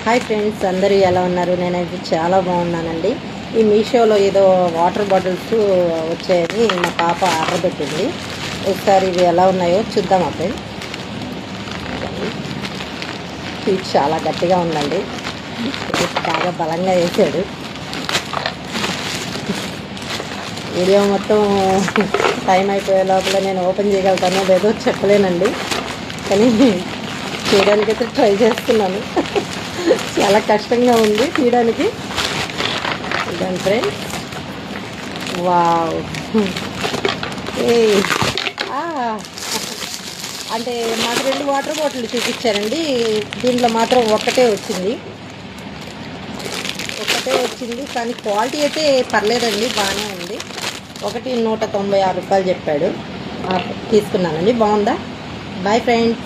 Hi friends, అందరూ ఎలా ఉన్నారు? నేనైతే చాలా బాగున్నానండి. ఈ మీషోలో ఏదో వాటర్ బాటిల్స్ వచ్చాయని మా పాప ఆర్డర్ పెట్టింది. ఒకసారి ఇవి ఎలా ఉన్నాయో చూద్దాం. ఫ్రెండ్, ఇది చాలా గట్టిగా ఉందండి, బాగా బలంగా వేసాడు. వీడియో మొత్తం టైం అయిపోయే లోపల నేను ఓపెన్ చేయగలుగుతానో లేదో చెప్పలేనండి, కానీ చేయడానికైతే ట్రై చేస్తున్నాను. చాలా కష్టంగా ఉంది తీయడానికి. ఇదండి ఫ్రెండ్స్, వావ్. అంటే మాకు 2 వాటర్ బాటిల్ చూపించారండి. దీంట్లో మాత్రం ఒక్కటే వచ్చింది, కానీ క్వాలిటీ అయితే పర్లేదండి, బాగానే ఉంది. ఒకటి 196 రూపాయలు చెప్పాడు. తీసుకున్నానండి. బాగుందా? Bye friends.